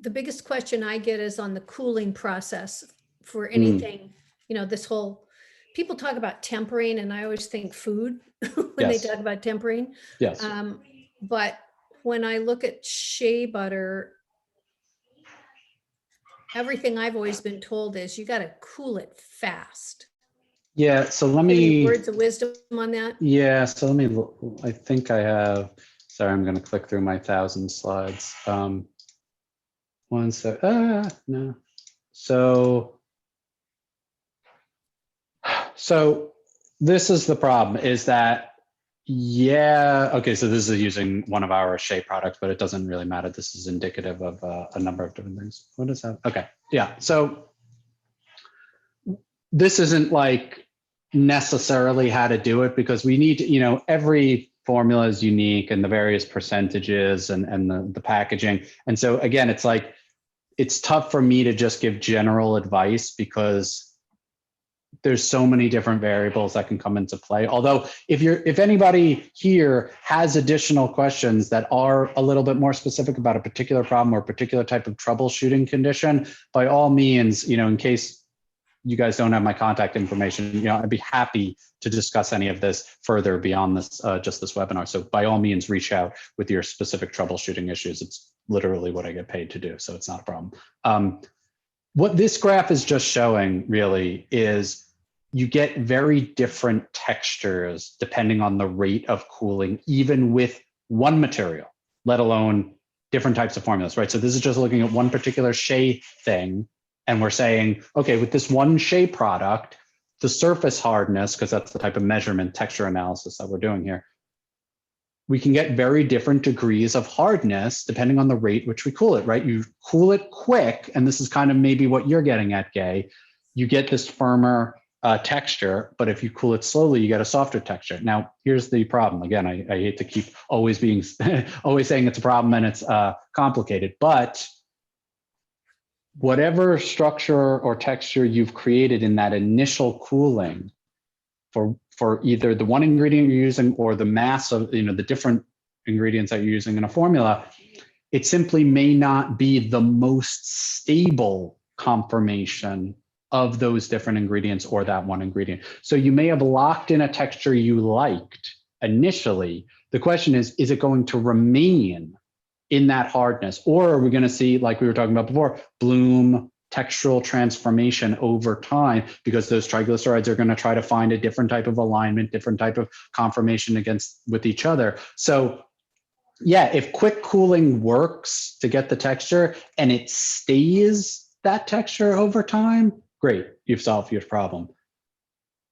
the biggest question I get is on the cooling process for anything, this whole, people talk about tempering, and I always think food when they talk about tempering. Yes. But when I look at shea butter, everything I've always been told is you got to cool it fast. Yeah, so let Any me, words of wisdom on that? yeah, so let me look. I think I have, sorry, I'm going to click through my 1,000 slides. One sec, no. So this is the problem, is that, okay, so this is using one of our shea products, but it doesn't really matter. This is indicative of a number of different things. What is that? Okay, yeah, so this isn't like necessarily how to do it, because we need to, every formula is unique and the various percentages and the packaging. And so again, it's like, it's tough for me to just give general advice because there's so many different variables that can come into play. Although if anybody here has additional questions that are a little bit more specific about a particular problem or a particular type of troubleshooting condition, by all means, in case you guys don't have my contact information, I'd be happy to discuss any of this further beyond this, just this webinar. So by all means, reach out with your specific troubleshooting issues. It's literally what I get paid to do, so it's not a problem. What this graph is just showing really is you get very different textures depending on the rate of cooling, even with one material, let alone different types of formulas, right? So this is just looking at one particular Shea thing. And we're saying, okay, with this one Shea product, the surface hardness, because that's the type of measurement texture analysis that we're doing here, we can get very different degrees of hardness depending on the rate which we cool it, right? You cool it quick, and this is kind of maybe what you're getting at, Gay. You get this firmer texture, but if you cool it slowly, you get a softer texture. Now, here's the problem. Again, I hate to keep always saying it's a problem and it's complicated, but whatever structure or texture you've created in that initial cooling for either the one ingredient you're using or the mass of the different ingredients that you're using in a formula, it simply may not be the most stable conformation of those different ingredients or that one ingredient. So you may have locked in a texture you liked initially. The question is it going to remain in that hardness, or are we going to see, like we were talking about before, bloom, textural transformation over time, because those triglycerides are going to try to find a different type of alignment, different type of conformation with each other. So yeah, if quick cooling works to get the texture and it stays that texture over time, great, you've solved your problem.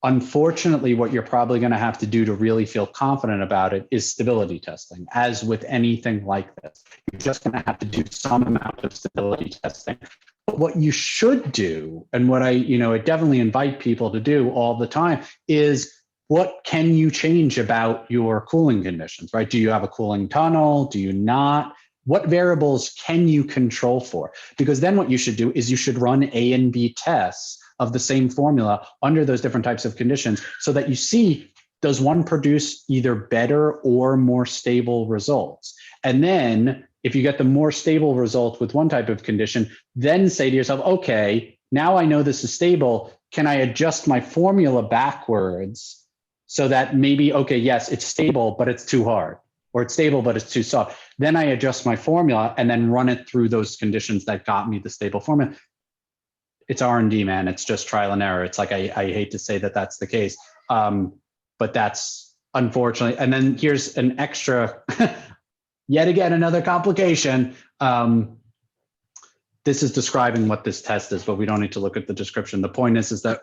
Unfortunately, what you're probably going to have to do to really feel confident about it is stability testing. As with anything like this, you're just going to have to do some amount of stability testing. But what you should do, and what I definitely invite people to do all the time, is what can you change about your cooling conditions, right? Do you have a cooling tunnel? Do you not? What variables can you control for? Because then what you should do is you should run A and B tests of the same formula under those different types of conditions so that you see, does one produce either better or more stable results? And then if you get the more stable result with one type of condition, then say to yourself, okay, now I know this is stable. Can I adjust my formula backwards so that maybe, okay, yes, it's stable, but it's too hard, or it's stable, but it's too soft. Then I adjust my formula and then run it through those conditions that got me the stable formula. It's R&D, man. It's just trial and error. It's like, I hate to say that that's the case, but that's unfortunately. And then here's an extra, yet again, another complication. This is describing what this test is, but we don't need to look at the description. The point is that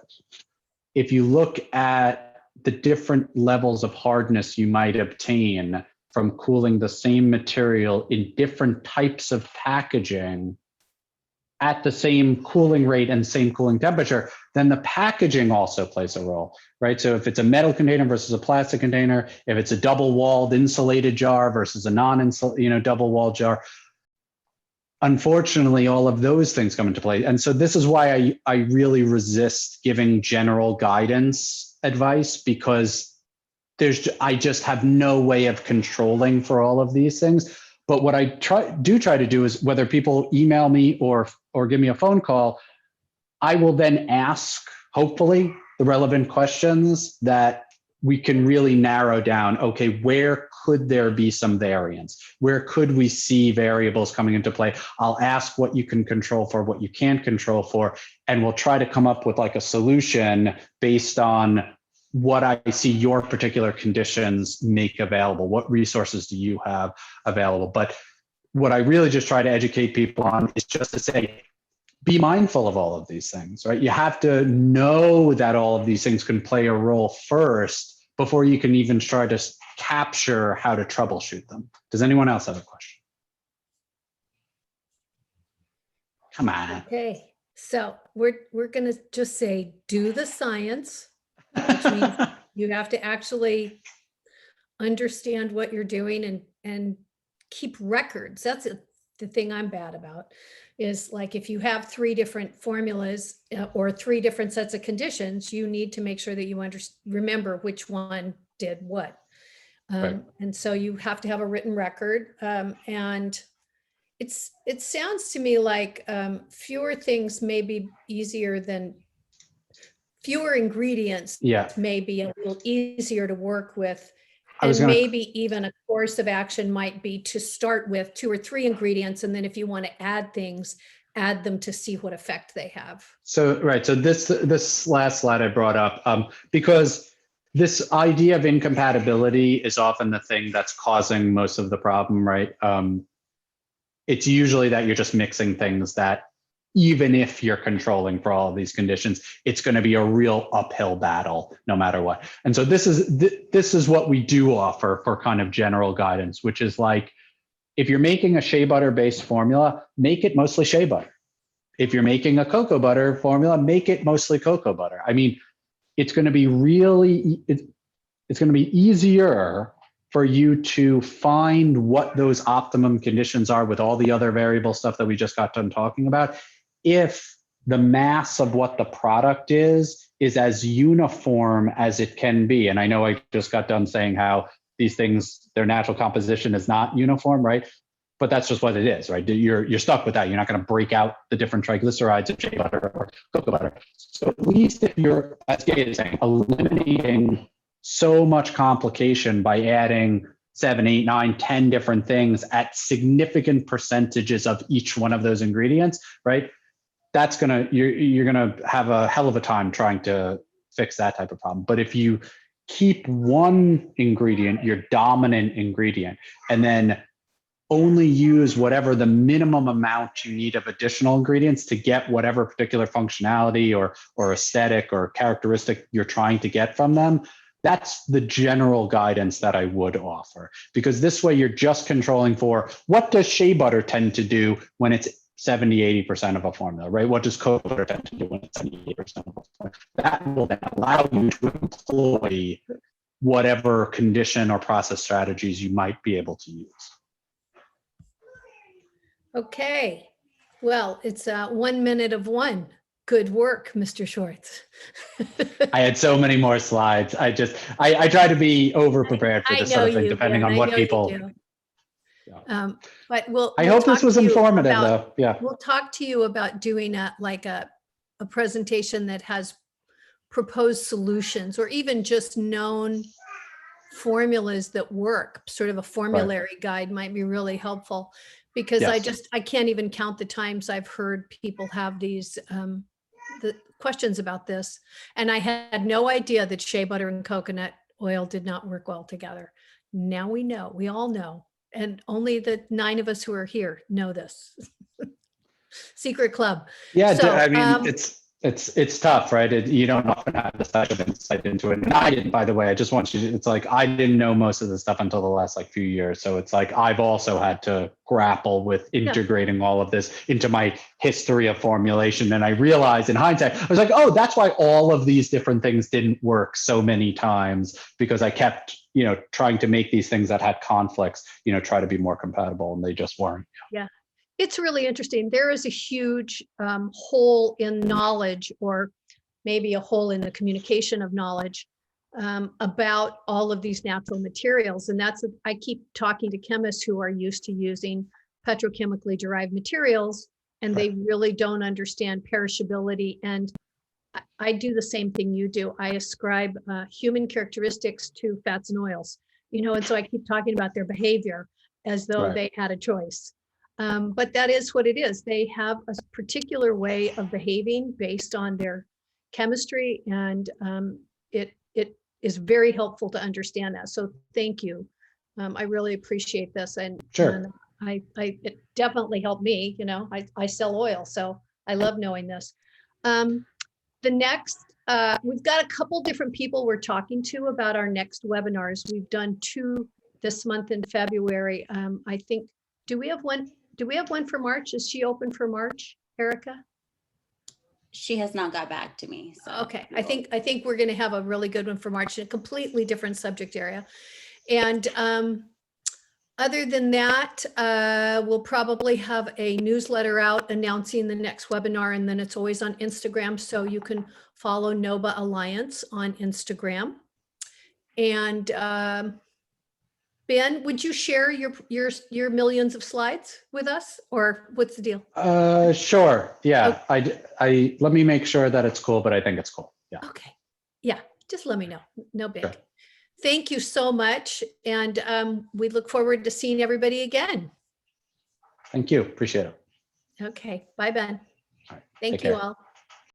if you look at the different levels of hardness you might obtain from cooling the same material in different types of packaging at the same cooling rate and same cooling temperature, then the packaging also plays a role, right? So if it's a metal container versus a plastic container, if it's a double-walled insulated jar versus a double-walled jar, unfortunately, all of those things come into play. And so this is why I really resist giving general guidance advice, because I just have no way of controlling for all of these things. But what I try to do is, whether people email me or give me a phone call, I will then ask, hopefully, the relevant questions that we can really narrow down, okay, where could there be some variance? Where could we see variables coming into play? I'll ask what you can control for, what you can't control for, and we'll try to come up with like a solution based on what I see your particular conditions make available. What resources do you have available? But what I really just try to educate people on is just to say, be mindful of all of these things, right? You have to know that all of these things can play a role first before you can even try to capture how to troubleshoot them. Does anyone else have a question? Come on. Okay, so we're going to just say, do the science, which means you have to actually understand what you're doing and keep records. That's the thing I'm bad about, is like if you have 3 different formulas or 3 different sets of conditions, you need to make sure that you remember which one did what. Right. And so you have to have a written record. And it sounds to me like fewer things may be easier than fewer ingredients Yeah. may be a little easier to work with. I was And gonna, maybe even a course of action might be to start with 2 or 3 ingredients. And then if you want to add things, add them to see what effect they have. so, right. So this last slide I brought up, because this idea of incompatibility is often the thing that's causing most of the problem, right? It's usually that you're just mixing things that, even if you're controlling for all of these conditions, it's going to be a real uphill battle no matter what. And so this is what we do offer for kind of general guidance, which is like, if you're making a shea butter based formula, make it mostly shea butter. If you're making a cocoa butter formula, make it mostly cocoa butter. I mean, it's going to be it's going to be easier for you to find what those optimum conditions are with all the other variable stuff that we just got done talking about, if the mass of what the product is as uniform as it can be. And I know I just got done saying how these things, their natural composition is not uniform, right? But that's just what it is, right? You're stuck with that. You're not going to break out the different triglycerides of shea butter or cocoa butter. So at least if you're, as Gay is saying, eliminating so much complication by adding 7, 8, 9, 10 different things at significant percentages of each one of those ingredients, right? That's you're gonna have a hell of a time trying to fix that type of problem. But if you keep one ingredient, your dominant ingredient, and then only use whatever the minimum amount you need of additional ingredients to get whatever particular functionality or aesthetic or characteristic you're trying to get from them, that's the general guidance that I would offer. Because this way you're just controlling for, what does shea butter tend to do when it's 70, 80% of a formula, right? What does cocoa butter tend to do when it's 78% of a formula? That will then allow you to employ whatever condition or process strategies you might be able to use. Okay. Well, it's 1 minute of 1. Good work, Mr. Schwartz. I had so many more slides. I try to be over prepared for this sort of thing, depending on what people. Yeah. But I hope this was informative, though. Yeah. We'll talk to you about doing a presentation that has proposed solutions or even just known formulas that work. Sort of a formulary guide might be really helpful, because Yes. I can't even count the times I've heard people have these the questions about this. And I had no idea that shea butter and coconut oil did not work well together. Now we know, we all know. And only the 9 of us who are here know this. Secret club. Yeah, So, I mean, it's tough, right? You don't often have this type of insight into it. And I didn't, by the way. I just want you to, it's like, I didn't know most of the stuff until the last few years. So it's like, I've also had to grapple with integrating all of this into my history of formulation. And I realized in hindsight, I was like, oh, that's why all of these different things didn't work so many times, because I kept, trying to make these things that had conflicts, try to be more compatible, and they just weren't. Yeah. It's really interesting. There is a huge hole in knowledge, or maybe a hole in the communication of knowledge about all of these natural materials. And I keep talking to chemists who are used to using petrochemically derived materials, and they really don't understand perishability. And I do the same thing you do. I ascribe human characteristics to fats and oils, and so I keep talking about their behavior as though they had a choice. But that is what it is. They have a particular way of behaving based on their chemistry, and it is very helpful to understand that. So thank you. I really appreciate this, and it definitely helped me. I sell oil, so I love knowing this. The next, we've got a couple different people we're talking to about our next webinars. We've done 2 this month in February. I think, do we have one? Do we have one for March? Is she open for March, Erica? She has not got back to me. So okay, I think we're going to have a really good one for March, in a completely different subject area. And other than that, we'll probably have a newsletter out announcing the next webinar, and then it's always on Instagram, so you can follow NOHBA Alliance on Instagram. And Ben, would you share your millions of slides with us, or what's the deal? Sure. Yeah. Okay. I let me make sure that it's cool, but I think it's cool. Yeah. Okay. Yeah, just let me know. No big. Sure. Thank you so much. And we look forward to seeing everybody again. Thank you. Appreciate it. Okay. Bye, Ben. All right. Thank Take you care. all.